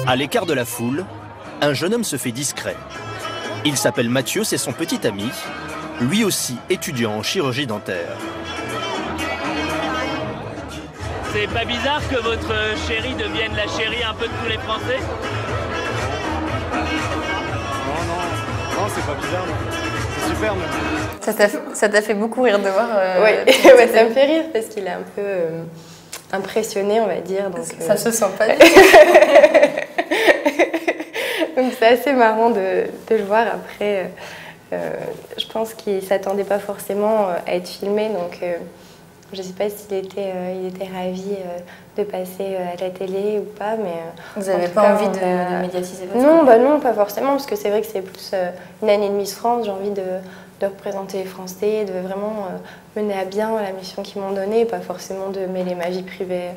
À l'écart de la foule, un jeune homme se fait discret. Il s'appelle Mathieu, c'est son petit ami, lui aussi étudiant en chirurgie dentaire. C'est pas bizarre que votre chérie devienne la chérie un peu de tous les Français? Non, c'est pas bizarre, c'est super même. Ça t'a fait beaucoup rire de voir Oui, ouais, ça me fait rire parce qu'il est un peu impressionné, on va dire. Donc, ça se sent pas. Donc c'est assez marrant de le voir. Après, je pense qu'il ne s'attendait pas forcément à être filmé, donc je ne sais pas s'il était ravi de passer à la télé ou pas. Mais, vous n'avez pas envie de médiatiser votre Non, bah non, pas forcément, parce que c'est vrai que c'est plus une année de Miss France. J'ai envie de représenter les Français, de vraiment mener à bien la mission qu'ils m'ont donnée, pas forcément de mêler ma vie privée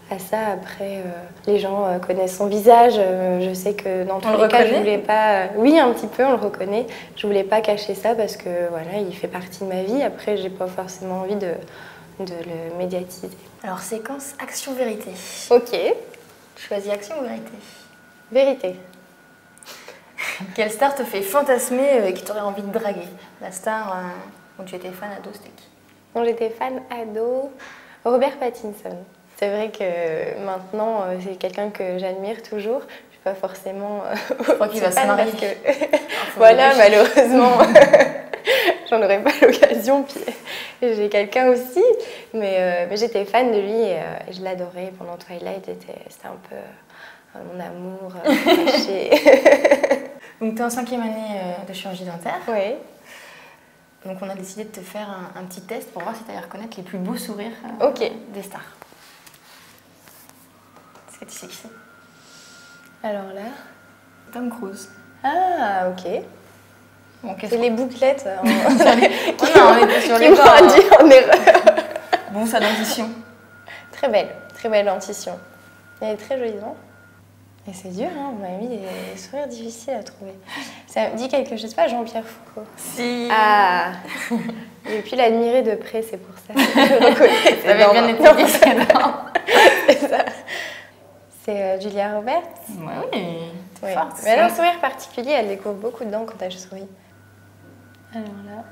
à ça. Après, les gens connaissent son visage. Je sais que dans tous les cas, je voulais pas... Oui, un petit peu, on le reconnaît. Je voulais pas cacher ça parce que voilà, il fait partie de ma vie. Après, j'ai pas forcément envie de le médiatiser. Alors, séquence action-vérité. Ok. Choisis action ou vérité? Vérité. Quelle star te fait fantasmer et qui t'aurait envie de draguer? La star dont tu étais fan ado, c'était qui? Dont j'étais fan ado, Robert Pattinson. C'est vrai que maintenant, c'est quelqu'un que j'admire toujours. Je suis pas forcément... Je crois qu'il va se marier. Que... Voilà, malheureusement, j'en aurais pas l'occasion. Puis j'ai quelqu'un aussi. Mais j'étais fan de lui et je l'adorais pendant Twilight. C'était un peu mon amour caché. Donc, tu es en 5e année de chirurgie dentaire. Oui. Donc, on a décidé de te faire un petit test pour voir si tu allais reconnaître les plus beaux sourires des stars. Est-ce que tu sais qui c'est? Alors là... Tom Cruise. Ah, ok. Bon, c'est les bouclettes on était sur les m'ont induit en erreur. Bon, sa dentition. Très belle dentition. Elle est très jolie, non? Et c'est dur, hein, on m'a mis des sourires difficiles à trouver. Ça me dit quelque chose, pas Jean-Pierre Foucault? Si. Ah. J'ai pu l'admirer de près, c'est pour ça. Je reconnais. Ça avait bien été dit, c'est ça. C'est Julia Roberts? Oui. Oui. Mais elle a un sourire particulier, elle découvre beaucoup de dents quand elle sourit. Alors là...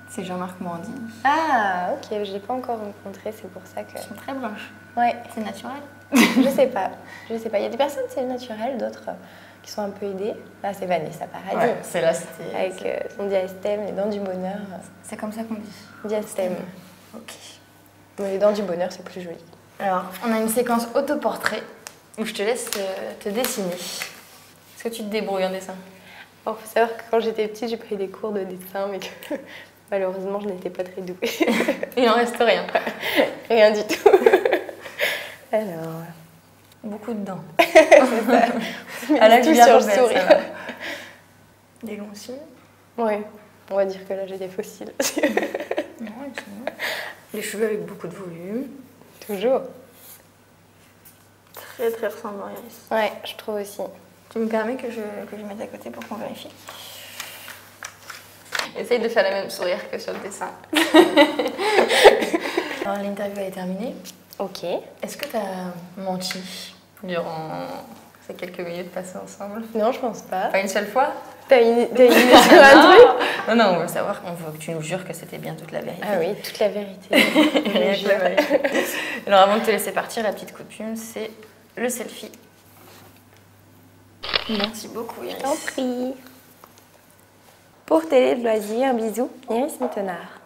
C'est Jean-Marc Morandini. Ah, ok, je ne l'ai pas encore rencontré, c'est pour ça que... Elles sont très blanches. Ouais. C'est naturel? Je sais pas. Il y a des personnes, c'est naturel, d'autres qui sont un peu aidées. Là, c'est Vanessa Paradis. Ouais, c'est là, c'était... Avec son diastème, les dents du bonheur. C'est comme ça qu'on dit? Diastème. Ok. Mais les dents du bonheur, c'est plus joli. Alors, on a une séquence autoportrait où je te laisse te dessiner. Est-ce que tu te débrouilles en dessin? Il faut savoir que quand j'étais petite, j'ai pris des cours de dessin, mais que malheureusement, je n'étais pas très douée. Il n'en reste rien. Rien du tout. Alors... Beaucoup de dents. À la Julia Roberts, ça va. Des longs cils? Oui, on va dire que là, j'ai des fossiles. Non, les cheveux avec beaucoup de volume. Toujours. Très très ressemblant à Iris. Ouais, je trouve aussi. Tu me permets que je mette à côté pour qu'on vérifie? Essaye de faire le même sourire que sur le dessin. Alors, l'interview est terminée. Ok. Est-ce que tu as menti durant ces quelques minutes passées ensemble? Non, je pense pas. Pas une seule fois? T'as une idée sur un truc? Non, on veut savoir, on veut que tu nous jures que c'était bien toute la vérité. Ah oui, toute la vérité. Rien que la vérité. Alors avant de te laisser partir, la petite coutume, c'est le selfie. Merci beaucoup, Iris. Je t'en prie. Pour Télé de Loisirs, bisous, Iris Mittenard.